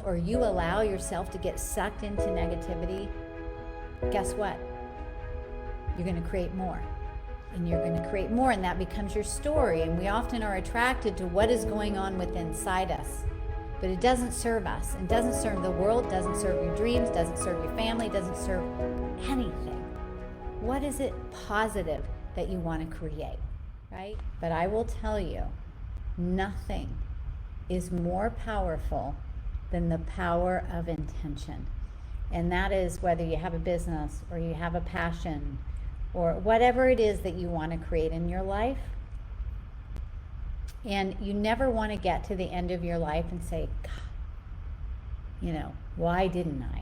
or you allow yourself to get sucked into negativity, guess what? You're going to create more. And you're going to create more, and that becomes your story. And we often are attracted to what is going on within inside us. But it doesn't serve us. It doesn't serve the world, doesn't serve your dreams, doesn't serve your family, doesn't serve anything. What is it positive that you want to create, right? But I will tell you, nothing is more powerful than the power of intention. And that is whether you have a business or you have a passion or whatever it is that you want to create in your life. And you never want to get to the end of your life and say, God, why didn't I?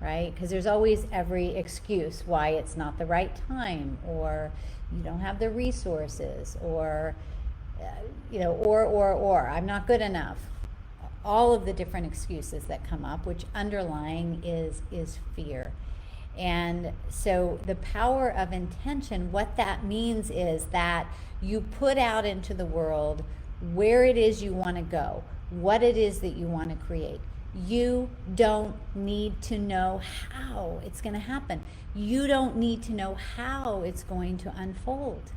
Right? Because there's always every excuse why it's not the right time, or you don't have the resources, or, or I'm not good enough. All of the different excuses that come up, which underlying is fear. And so the power of intention, what that means is that you put out into the world where it is you want to go, what it is that you want to create. You don't need to know how it's going to happen. You don't need to know how it's going to unfold.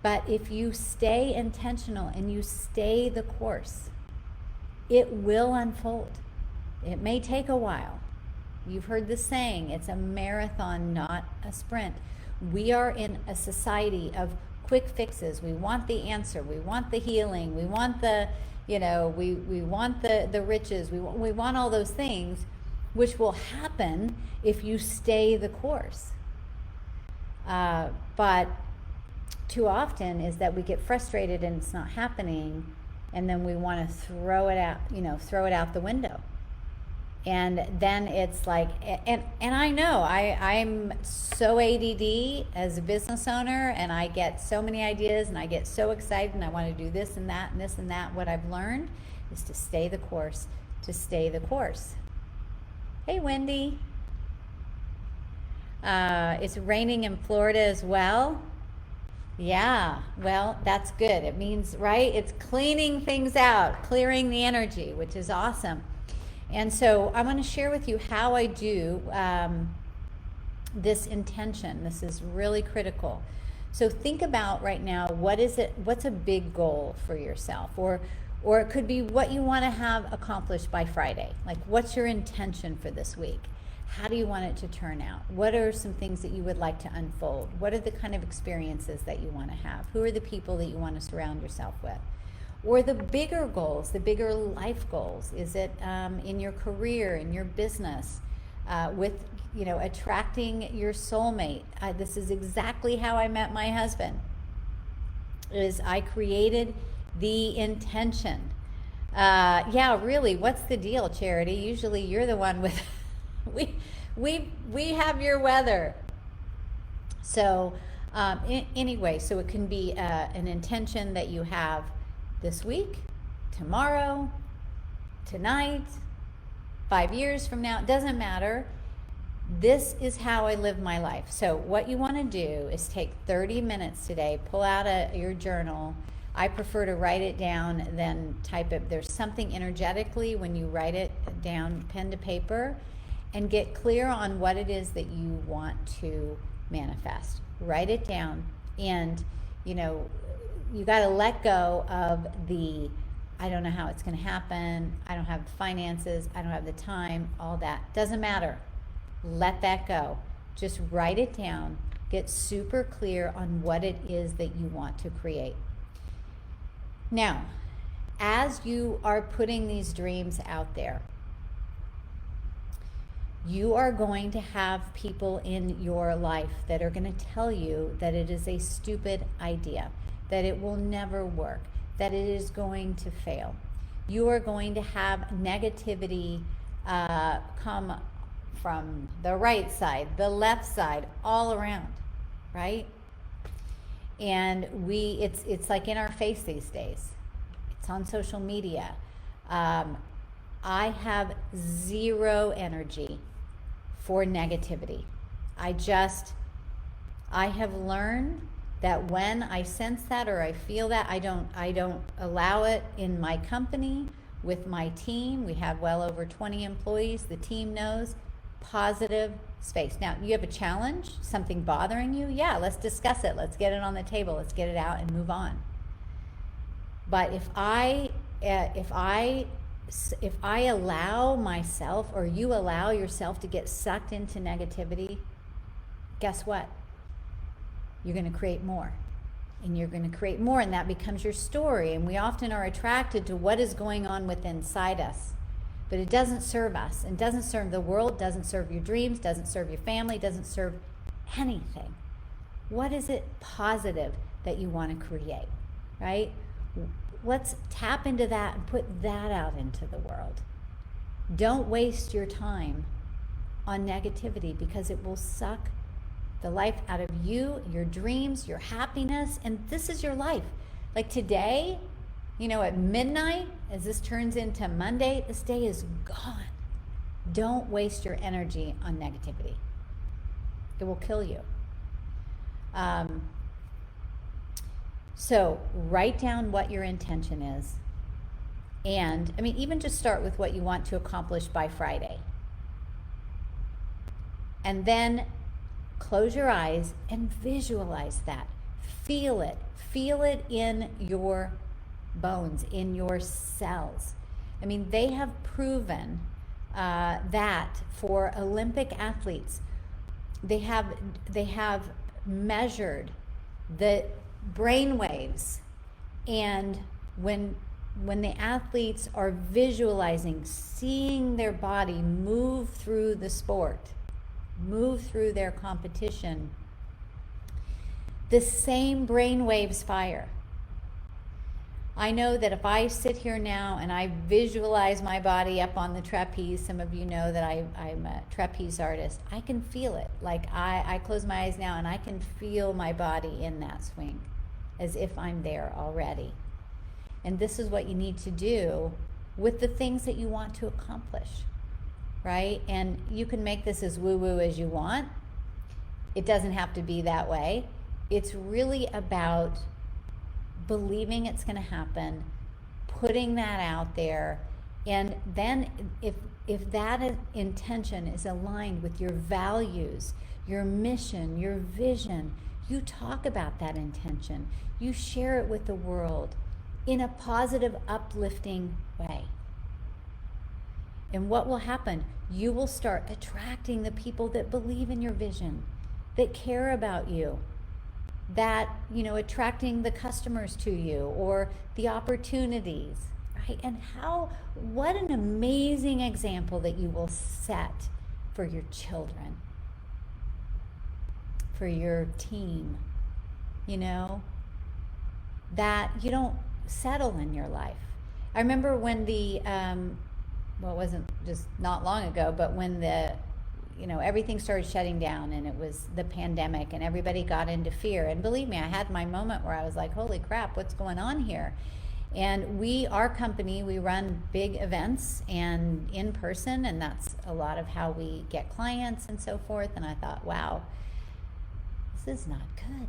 But if you stay intentional and you stay the course, it will unfold. It may take a while. You've heard the saying, it's a marathon, not a sprint. We are in a society of quick fixes. We want the answer. We want the healing. We want the, we want the riches. We want all those things, which will happen if you stay the course. But too often is that we get frustrated and it's not happening, and then we want to throw it out the window. And then it's like, and I know I'm so ADD as a business owner, and I get so many ideas and I get so excited and I want to do this and that and this and that. What I've learned is to stay the course, Hey, Wendy. It's raining in Florida as well. Yeah, well, that's good. It means, right? It's cleaning things out, clearing the energy, which is awesome. And so I want to share with you how I do this intention. This is really critical. So think about right now, what's a big goal for yourself? Or it could be what you want to have accomplished by Friday. Like, what's your intention for this week? How do you want it to turn out? What are some things that you would like to unfold? What are the kind of experiences that you want to have? Who are the people that you want to surround yourself with? Or the bigger goals, the bigger life goals. Is it in your career, in your business, with attracting your soulmate? This is exactly how I met my husband. Is I created the intention. Yeah, really. What's the deal, Charity? Usually you're the one with. we have your weather. So anyway, so it can be an intention that you have this week, tomorrow, tonight, 5 years from now. It doesn't matter. This is how I live my life. So what you want to do is take 30 minutes today, pull out your journal. I prefer to write it down than type it. There's something energetically when you write it down, pen to paper, and get clear on what it is that you want to manifest. Write it down, and you got to let go of I don't know how it's going to happen, I don't have the finances, I don't have the time, all that. Doesn't matter. Let that go. Just write it down. Get super clear on what it is that you want to create. Now, as you are putting these dreams out there, you are going to have people in your life that are going to tell you that it is a stupid idea, that it will never work, that it is going to fail. You are going to have negativity come from the right side, the left side, all around, right? And it's like in our face these days. It's on social media. I have zero energy for negativity. I have learned that when I sense that or I feel that, I don't allow it in my company with my team. We have well over 20 employees. The team knows positive space. Now, you have a challenge, something bothering you? Yeah, let's discuss it. Let's get it on the table. Let's get it out and move on. But if I allow myself, or you allow yourself to get sucked into negativity, guess what? You're going to create more. And you're going to create more, and that becomes your story. And we often are attracted to what is going on within inside us. But it doesn't serve us, and doesn't serve the world, doesn't serve your dreams, doesn't serve your family, doesn't serve anything. What is it positive that you want to create, right? Let's tap into that and put that out into the world. Don't waste your time on negativity, because it will suck the life out of you, your dreams, your happiness, and this is your life. Like today, at midnight, as this turns into Monday, this day is gone. Don't waste your energy on negativity. It will kill you. So write down what your intention is. And even just start with what you want to accomplish by Friday. And then close your eyes and visualize that. Feel it. Feel it in your bones, in your cells. They have proven that for Olympic athletes, they have measured the brain waves, and when the athletes are visualizing, seeing their body move through the sport, move through their competition, the same brain waves fire. I know that if I sit here now and I visualize my body up on the trapeze, some of you know that I'm a trapeze artist, I can feel it. Like I close my eyes now and I can feel my body in that swing as if I'm there already. And this is what you need to do with the things that you want to accomplish, right? And you can make this as woo-woo as you want. It doesn't have to be that way. It's really about believing it's going to happen, putting that out there, and then if that intention is aligned with your values, your mission, your vision, you talk about that intention, you share it with the world in a positive, uplifting way. And what will happen? You will start attracting the people that believe in your vision, that care about you, that, attracting the customers to you or the opportunities, right? And what an amazing example that you will set for your children, for your team, that you don't settle in your life. I remember when it wasn't just not long ago, but when everything started shutting down and it was the pandemic and everybody got into fear. And believe me, I had my moment where I was like, holy crap, what's going on here? And our company, we run big events and in person, and that's a lot of how we get clients and so forth. And I thought, wow, this is not good.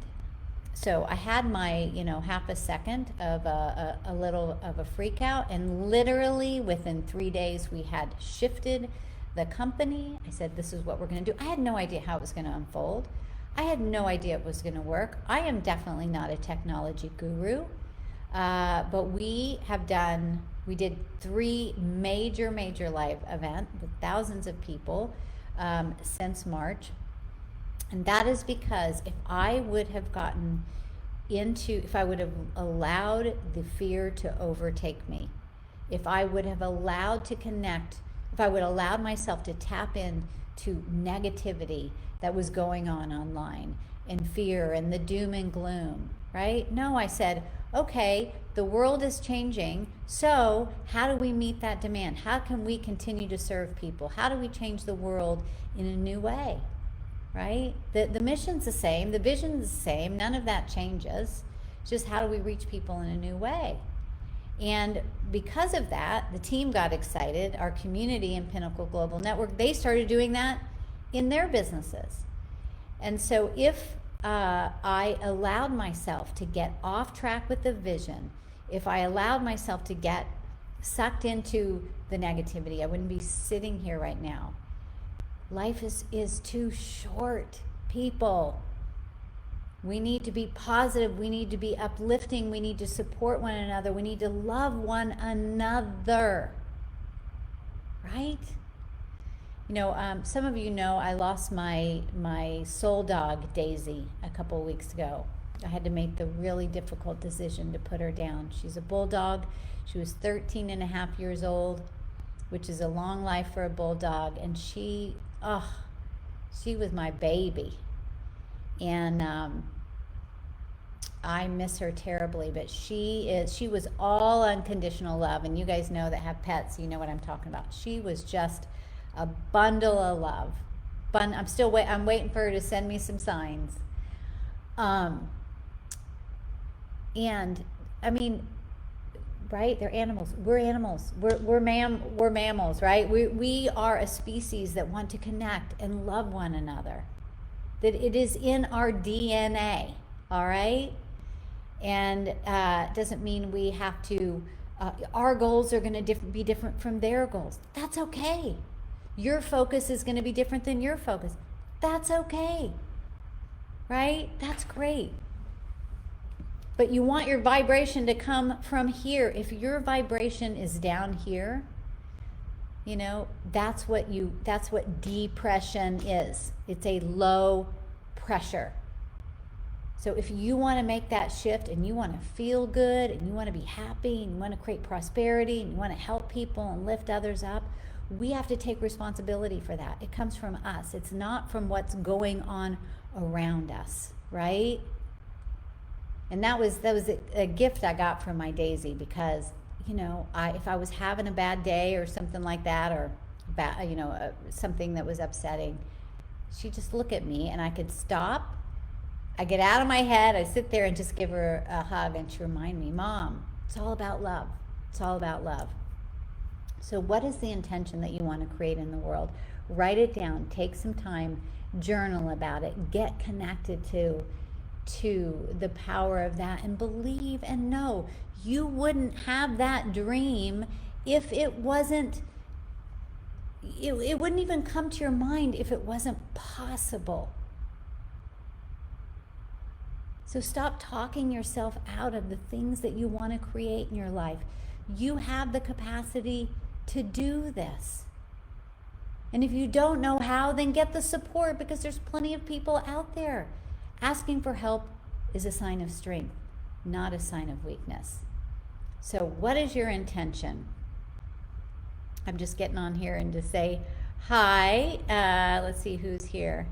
So I had my, half a second of a little of a freak out, and literally within 3 days we had shifted the company. I said, this is what we're going to do. I had no idea how it was going to unfold. I had no idea it was going to work. I am definitely not a technology guru, but we did 3 major live events with thousands of people since March. And that is because if I would have allowed the fear to overtake me, if I would have allowed to connect, if I would allow myself to tap into negativity that was going on online and fear and the doom and gloom, right? No, I said, okay, the world is changing, so how do we meet that demand? How can we continue to serve people? How do we change the world in a new way, right? The mission's the same, the vision's the same, none of that changes. It's just how do we reach people in a new way? And because of that, the team got excited. Our community in Pinnacle Global Network, they started doing that in their businesses. And so if I allowed myself to get off track with the vision, if I allowed myself to get sucked into the negativity, I wouldn't be sitting here right now. Life is too short, people. We need to be positive. We need to be uplifting. We need to support one another. We need to love one another, right? You know, some of you know I lost my soul dog, Daisy, a couple of weeks ago. I had to make the really difficult decision to put her down. She's a bulldog. She was 13 and a half years old, which is a long life for a bulldog. And she was my baby. And I miss her terribly, but she was all unconditional love. And you guys know that have pets, you know what I'm talking about. She was just a bundle of love. I'm waiting for her to send me some signs. And I mean, right? They're animals. We're animals. We're mammals, right? We are a species that want to connect and love one another. That it is in our DNA, all right? And it doesn't mean we have to, our goals are going to be different from their goals. That's okay. Your focus is going to be different than your focus. That's okay, right? That's great. But you want your vibration to come from here. If your vibration is down here, you know, that's what depression is. It's a low pressure. So if you want to make that shift and you want to feel good and you want to be happy and you want to create prosperity and you want to help people and lift others up, we have to take responsibility for that. It comes from us. It's not from what's going on around us, right? And that was a gift I got from my Daisy, because, you know, if I was having a bad day or something like that, or something that was upsetting, she'd just look at me and I could stop. I get out of my head, I sit there and just give her a hug, and she remind me, Mom, it's all about love. It's all about love. So what is the intention that you want to create in the world? Write it down, take some time, journal about it, get connected to the power of that, and believe and know you wouldn't have that dream if it wasn't, it wouldn't even come to your mind if it wasn't possible. So stop talking yourself out of the things that you want to create in your life. You have the capacity to do this. And if you don't know how, then get the support, because there's plenty of people out there. Asking for help is a sign of strength, not a sign of weakness. So what is your intention? I'm just getting on here and to say hi. Let's see who's here.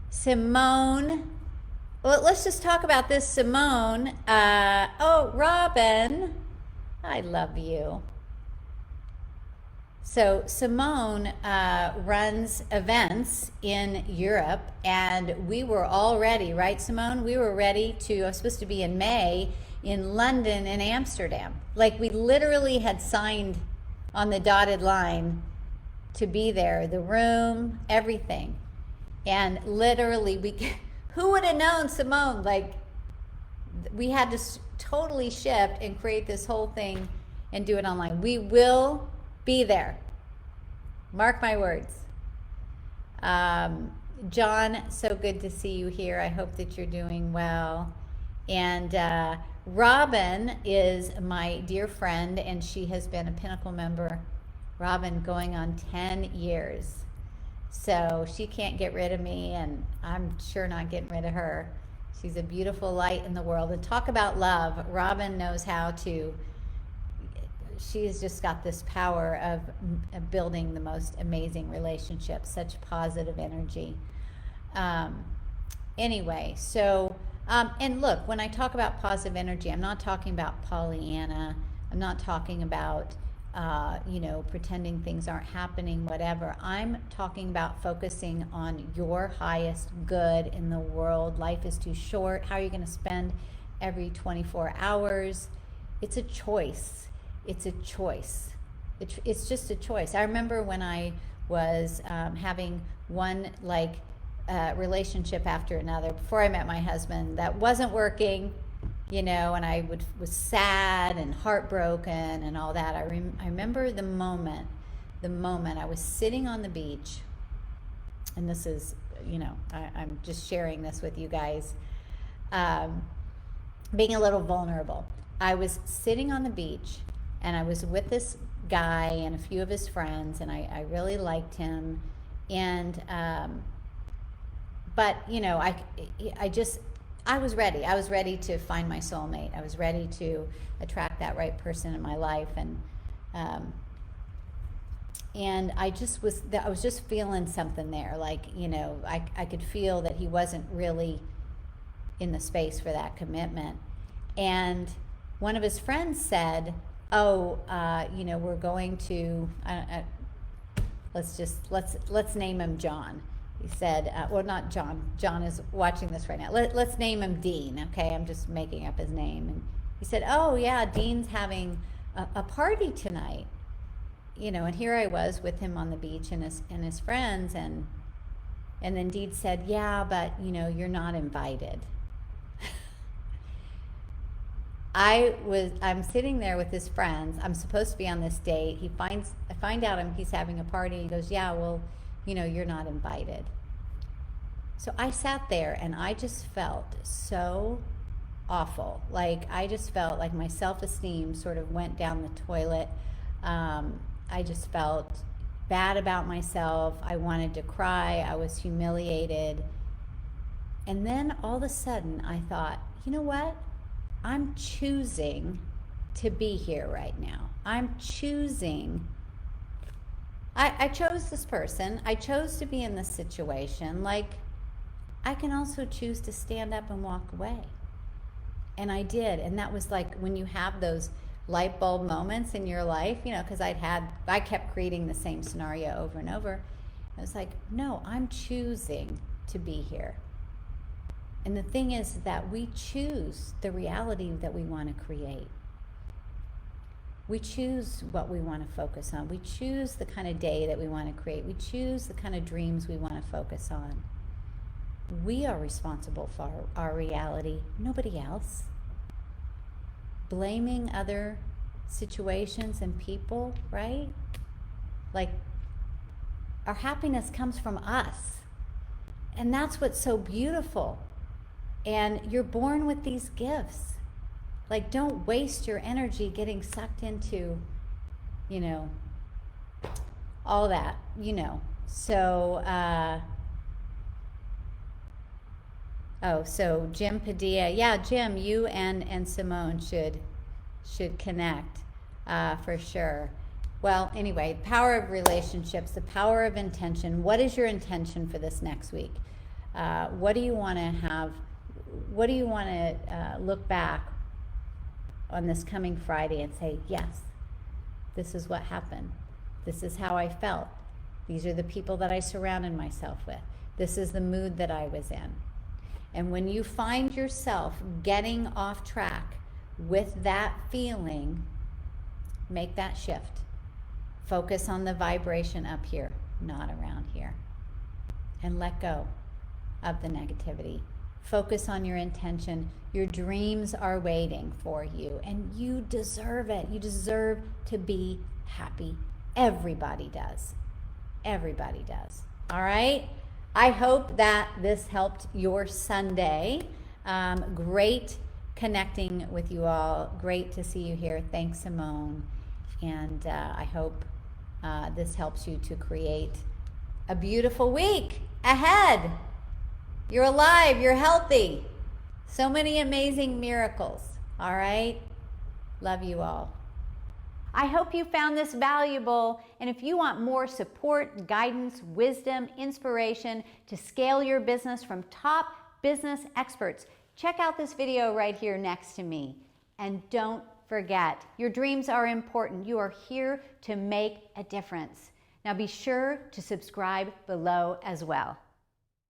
Simone. Well, let's just talk about this, Simone. Robin. I love you. So Simone runs events in Europe, and we were all ready, right, Simone? We were ready I was supposed to be in May in London and Amsterdam. Like, we literally had signed on the dotted line to be there, the room, everything. And literally, who would have known, Simone? Like, we had to totally shift and create this whole thing and do it online. We will be there. Mark my words. John, so good to see you here. I hope that you're doing well. And Robin is my dear friend, and she has been a Pinnacle member. Robin going on 10 years. So she can't get rid of me, and I'm sure not getting rid of her. She's a beautiful light in the world. And talk about love. Robin knows how to. She's just got this power of building the most amazing relationships, such positive energy. Anyway, so, and look, when I talk about positive energy, I'm not talking about Pollyanna. I'm not talking about, pretending things aren't happening, whatever. I'm talking about focusing on your highest good in the world. Life is too short. How are you going to spend every 24 hours? It's a choice. It's a choice. It's just a choice. I remember when I was having one relationship after another before I met my husband that wasn't working. and I was sad and heartbroken and all that. I remember the moment I was sitting on the beach, and this is, I'm just sharing this with you guys, being a little vulnerable. I was sitting on the beach, and I was with this guy and a few of his friends, and I really liked him. And, but, I was ready. I was ready to find my soulmate. I was ready to attract that right person in my life. And I was just feeling something there. Like, I could feel that he wasn't really in the space for that commitment. And one of his friends said, oh, we're going to, let's name him John. He said, well, not John. John is watching this right now. Let's name him Dean, okay? I'm just making up his name. And he said, oh, yeah, Dean's having a party tonight. And here I was with him on the beach and his friends. And then Dean said, yeah, but, you're not invited. I'm sitting there with his friends. I'm supposed to be on this date. I find out he's having a party. He goes, yeah, well, you're not invited. So I sat there and I just felt so awful. Like, I just felt like my self-esteem sort of went down the toilet. I just felt bad about myself. I wanted to cry. I was humiliated. And then all of a sudden I thought, you know what? I'm choosing to be here right now. I'm choosing. I chose this person. I chose to be in this situation. Like, I can also choose to stand up and walk away. And I did. And that was like when you have those light bulb moments in your life, because I kept creating the same scenario over and over. I was like, no, I'm choosing to be here. And the thing is that we choose the reality that we want to create. We choose what we want to focus on. We choose the kind of day that we want to create. We choose the kind of dreams we want to focus on. We are responsible for our reality, nobody else. Blaming other situations and people, right? Like, our happiness comes from us. And that's what's so beautiful. And you're born with these gifts. Like, don't waste your energy getting sucked into, all that, So, so Jim Padilla. Yeah, Jim, you and Simone should connect for sure. Well, anyway, power of relationships, the power of intention. What is your intention for this next week? What do you want to have? What do you want to look back on this coming Friday and say, yes, this is what happened. This is how I felt. These are the people that I surrounded myself with. This is the mood that I was in. And when you find yourself getting off track with that feeling, make that shift. Focus on the vibration up here, not around here. And let go of the negativity. Focus on your intention. Your dreams are waiting for you, and you deserve it. You deserve to be happy. Everybody does. Everybody does. All right? I hope that this helped your Sunday. Great connecting with you all. Great to see you here. Thanks, Simone. And I hope this helps you to create a beautiful week ahead. You're alive. You're healthy. So many amazing miracles. All right? Love you all. I hope you found this valuable, and if you want more support, guidance, wisdom, inspiration to scale your business from top business experts, check out this video right here next to me. And don't forget, your dreams are important. You are here to make a difference. Now be sure to subscribe below as well.